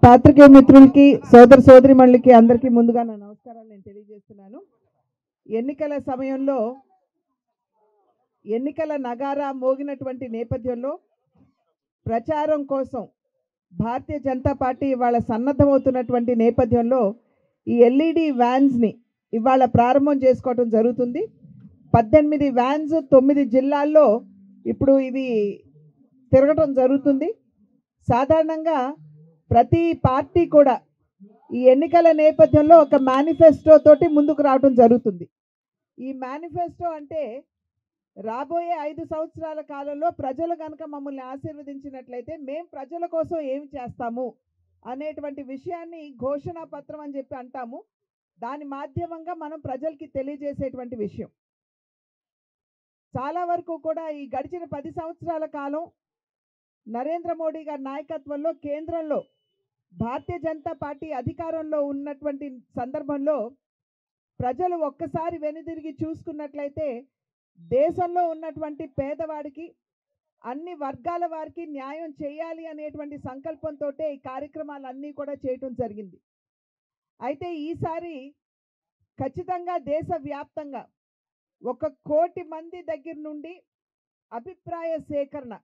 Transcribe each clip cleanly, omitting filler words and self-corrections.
పాత్రికేయ మిత్రులకి సోదర సోదరిమణులకి అందరికీ ముందుగా నా నమస్కారాలు నేను తెలియజేస్తున్నాను. ఎన్నికల సమయంలో ఎన్నికల నగారా మోగినటువంటి నేపథ్యంలో ప్రచారం కోసం భారతీయ జనతా పార్టీ ఇవాళ సన్నద్ధమవుతున్నటువంటి నేపథ్యంలో ఈ ఎల్ఈడి వ్యాన్స్ని ఇవాళ ప్రారంభం చేసుకోవటం జరుగుతుంది. 18 వ్యాన్స్ 9 జిల్లాల్లో ఇప్పుడు ఇవి తిరగటం జరుగుతుంది. సాధారణంగా ప్రతి పార్టీ కూడా ఈ ఎన్నికల నేపథ్యంలో ఒక మేనిఫెస్టో తోటి ముందుకు రావడం జరుగుతుంది. ఈ మేనిఫెస్టో అంటే రాబోయే 5 సంవత్సరాల కాలంలో ప్రజలు కనుక మమ్మల్ని ఆశీర్వదించినట్లయితే మేము ప్రజల కోసం ఏమి చేస్తాము అనేటువంటి విషయాన్ని ఘోషణా పత్రం అని చెప్పి అంటాము. దాని మాధ్యమంగా మనం ప్రజలకి తెలియజేసేటువంటి విషయం. చాలా వరకు కూడా ఈ గడిచిన 10 సంవత్సరాల కాలం నరేంద్ర మోడీ గారి నాయకత్వంలో కేంద్రంలో భారతీయ జనతా పార్టీ అధికారంలో ఉన్నటువంటి సందర్భంలో ప్రజలు ఒక్కసారి వెనుదిరిగి చూసుకున్నట్లయితే దేశంలో ఉన్నటువంటి పేదవాడికి అన్ని వర్గాల వారికి న్యాయం చేయాలి అనేటువంటి సంకల్పంతో ఈ కార్యక్రమాలన్నీ కూడా చేయటం జరిగింది. అయితే ఈసారి ఖచ్చితంగా దేశవ్యాప్తంగా 1 కోటి మంది దగ్గర నుండి అభిప్రాయ సేకరణ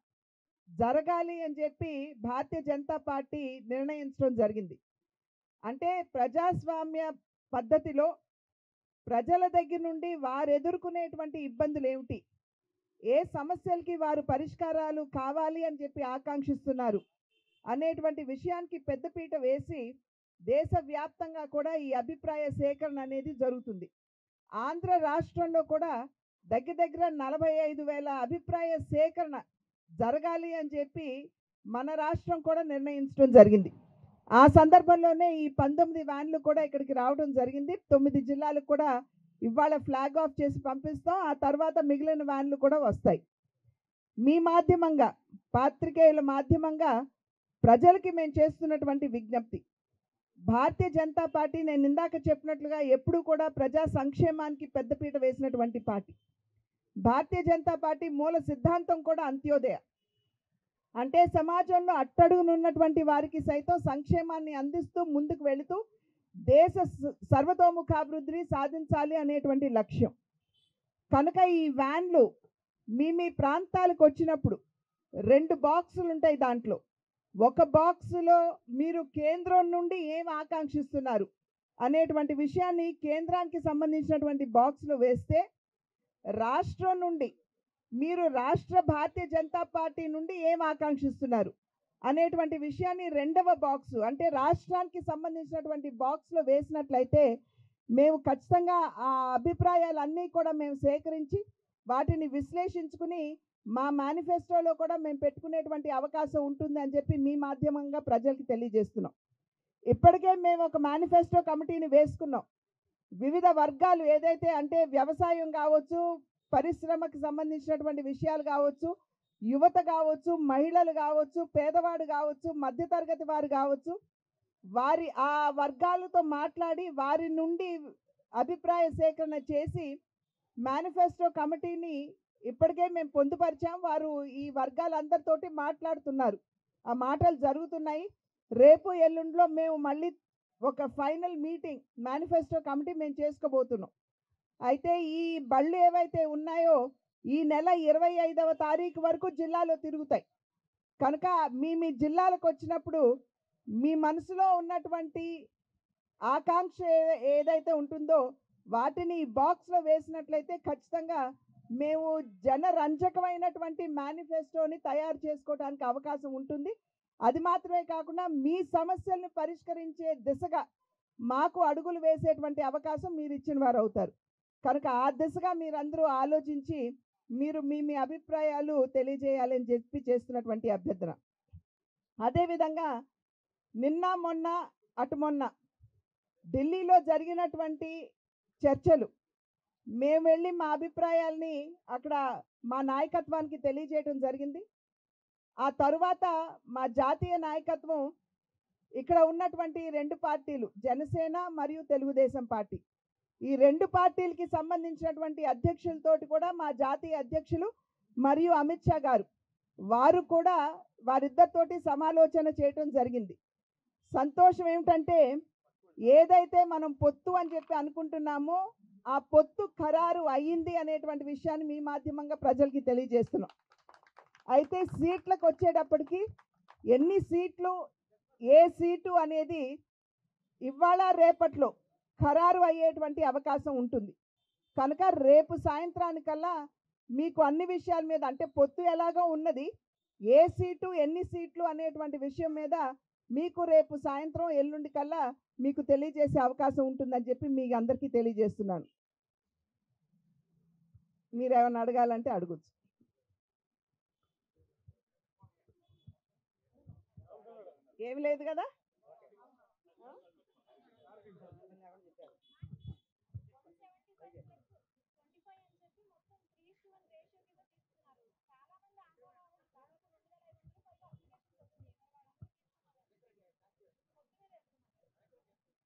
జరగాలి అని చెప్పి భారతీయ జనతా పార్టీ నిర్ణయించడం జరిగింది. అంటే ప్రజాస్వామ్య పద్ధతిలో ప్రజల దగ్గర నుండి వారు ఎదుర్కొనేటువంటి ఇబ్బందులు ఏమిటి, ఏ సమస్యలకి వారు పరిష్కారాలు కావాలి అని చెప్పి ఆకాంక్షిస్తున్నారు అనేటువంటి విషయానికి పెద్దపీట వేసి దేశవ్యాప్తంగా కూడా ఈ అభిప్రాయ సేకరణ అనేది జరుగుతుంది. ఆంధ్ర రాష్ట్రంలో కూడా దగ్గర 45,000 అభిప్రాయ సేకరణ జరగాలి అని చెప్పి మన రాష్ట్రం కూడా నిర్ణయించడం జరిగింది. ఆ సందర్భంలోనే ఈ 19 వ్యాన్లు కూడా ఇక్కడికి రావడం జరిగింది. 9 జిల్లాలకు కూడా ఇవాళ ఫ్లాగ్ ఆఫ్ చేసి పంపిస్తాం. ఆ తర్వాత మిగిలిన వ్యాన్లు కూడా వస్తాయి. మీ మాధ్యమంగా, పాత్రికేయుల మాధ్యమంగా ప్రజలకి మేము చేస్తున్నటువంటి విజ్ఞప్తి, భారతీయ జనతా పార్టీ నేను ఇందాక చెప్పినట్లుగా ఎప్పుడూ కూడా ప్రజా సంక్షేమానికి పెద్దపీట వేసినటువంటి పార్టీ. భారతీయ జనతా పార్టీ మూల సిద్ధాంతం కూడా అంత్యోదయ, అంటే సమాజంలో అట్టడుగునున్నటువంటి వారికి సైతం సంక్షేమాన్ని అందిస్తూ ముందుకు వెళుతూ దేశ సర్వతోముఖాభివృద్ధిని సాధించాలి అనేటువంటి లక్ష్యం. కనుక ఈ వ్యాన్లు మీ ప్రాంతాలకు వచ్చినప్పుడు 2 బాక్సులు ఉంటాయి. దాంట్లో ఒక బాక్సులో మీరు కేంద్రం నుండి ఏం ఆకాంక్షిస్తున్నారు అనేటువంటి విషయాన్ని కేంద్రానికి సంబంధించినటువంటి బాక్సులో వేస్తే, రాష్ట్రం నుండి మీరు రాష్ట్ర భారతీయ జనతా పార్టీ నుండి ఏం ఆకాంక్షిస్తున్నారు అనేటువంటి విషయాన్ని 2వ బాక్సు అంటే రాష్ట్రానికి సంబంధించినటువంటి బాక్స్లో వేసినట్లయితే మేము ఖచ్చితంగా ఆ అభిప్రాయాలన్నీ కూడా మేము సేకరించి వాటిని విశ్లేషించుకుని మా మేనిఫెస్టోలో కూడా మేము పెట్టుకునేటువంటి అవకాశం ఉంటుంది అని చెప్పి మీ మాధ్యమంగా ప్రజలకు తెలియజేస్తున్నాం. ఇప్పటికే మేము ఒక మేనిఫెస్టో కమిటీని వేసుకున్నాం. వివిధ వర్గాలు ఏదైతే అంటే వ్యవసాయం కావచ్చు, పరిశ్రమకు సంబంధించినటువంటి విషయాలు కావచ్చు, యువత కావచ్చు, మహిళలు కావచ్చు, పేదవాడు కావచ్చు, మధ్యతరగతి వారు కావచ్చు, వారి ఆ వర్గాలతో మాట్లాడి వారి నుండి అభిప్రాయ సేకరణ చేసి మేనిఫెస్టో కమిటీని ఇప్పటికే మేము పొందుపరిచాం. వారు ఈ వర్గాలందరితోటి మాట్లాడుతున్నారు. ఆ మాటలు జరుగుతున్నాయి. రేపు ఎల్లుండిలో మేము మళ్ళీ ఒక ఫైనల్ మీటింగ్ మేనిఫెస్టో కమిటీ మేము చేసుకోబోతున్నాం. అయితే ఈ బళ్ళు ఏవైతే ఉన్నాయో ఈ నెల 25వ తారీఖు వరకు జిల్లాలో తిరుగుతాయి. కనుక మీ జిల్లాలకు వచ్చినప్పుడు మీ మనసులో ఉన్నటువంటి ఆకాంక్ష ఏదైతే ఉంటుందో వాటిని బాక్స్లో వేసినట్లయితే ఖచ్చితంగా మేము జనరంజకమైనటువంటి మేనిఫెస్టోని తయారు చేసుకోవడానికి అవకాశం ఉంటుంది. అది మాత్రమే కాకుండా మీ సమస్యల్ని పరిష్కరించే దిశగా మాకు అడుగులు వేసేటువంటి అవకాశం మీరు ఇచ్చిన వారు అవుతారు. కనుక ఆ దిశగా మీరందరూ ఆలోచించి మీరు మీ అభిప్రాయాలు తెలియజేయాలని చెప్పి చేస్తున్నటువంటి అభ్యర్థన. అదేవిధంగా నిన్న మొన్న అటు మొన్న ఢిల్లీలో జరిగినటువంటి చర్చలు మేము వెళ్ళి మా అభిప్రాయాల్ని అక్కడ మా నాయకత్వానికి తెలియజేయడం జరిగింది. ఆ తరువాత మా జాతీయ నాయకత్వం ఇక్కడ ఉన్నటువంటి 2 పార్టీలు జనసేన మరియు తెలుగుదేశం పార్టీ, ఈ 2 పార్టీలకి సంబంధించినటువంటి అధ్యక్షులతోటి కూడా మా జాతీయ అధ్యక్షులు మరియు అమిత్ షా గారు వారు కూడా వారిద్దరితోటి సమాలోచన చేయటం జరిగింది. సంతోషం ఏమిటంటే ఏదైతే మనం పొత్తు అని చెప్పి అనుకుంటున్నామో ఆ పొత్తు ఖరారు అయ్యింది అనేటువంటి విషయాన్ని మీ మాధ్యమంగా ప్రజలకి తెలియజేస్తున్నాం. అయితే సీట్లకు వచ్చేటప్పటికి ఎన్ని సీట్లు, ఏ సీటు అనేది ఇవాళ రేపట్లో ఖరారు అయ్యేటువంటి అవకాశం ఉంటుంది. కనుక రేపు సాయంత్రానికల్లా మీకు అన్ని విషయాల మీద, అంటే పొత్తు ఎలాగో ఉన్నది, ఏ సీటు ఎన్ని సీట్లు అనేటువంటి విషయం మీద మీకు రేపు సాయంత్రం ఎల్లుండి కల్లా మీకు తెలియజేసే అవకాశం ఉంటుందని చెప్పి మీ అందరికీ తెలియజేస్తున్నాను. మీరు ఏమైనా అడగాలంటే అడగచ్చు. ఏమి లేదు కదా?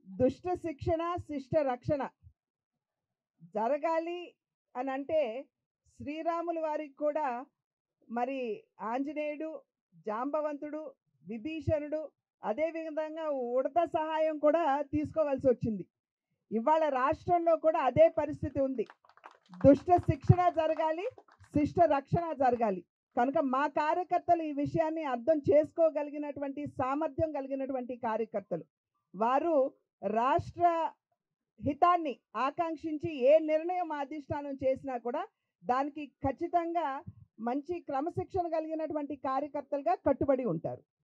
దుష్ట శిక్షణ శిష్ట రక్షణ జరగాలి అని అంటే శ్రీరాముల వారికి కూడా మరి ఆంజనేయుడు, జాంబవంతుడు, విభీషణుడు, అదేవిధంగా ఉడత సహాయం కూడా తీసుకోవాల్సి వచ్చింది. ఇవాళ రాష్ట్రంలో కూడా అదే పరిస్థితి ఉంది. దుష్ట శిక్షణ జరగాలి, శిష్ట రక్షణ జరగాలి. కనుక మా కార్యకర్తలు ఈ విషయాన్ని అర్థం చేసుకోగలిగినటువంటి సామర్థ్యం కలిగినటువంటి కార్యకర్తలు. వారు రాష్ట్ర హితాన్ని ఆకాంక్షించి ఏ నిర్ణయం అధిష్టానం చేసినా కూడా దానికి ఖచ్చితంగా మంచి క్రమశిక్షణ కలిగినటువంటి కార్యకర్తలుగా కట్టుబడి ఉంటారు.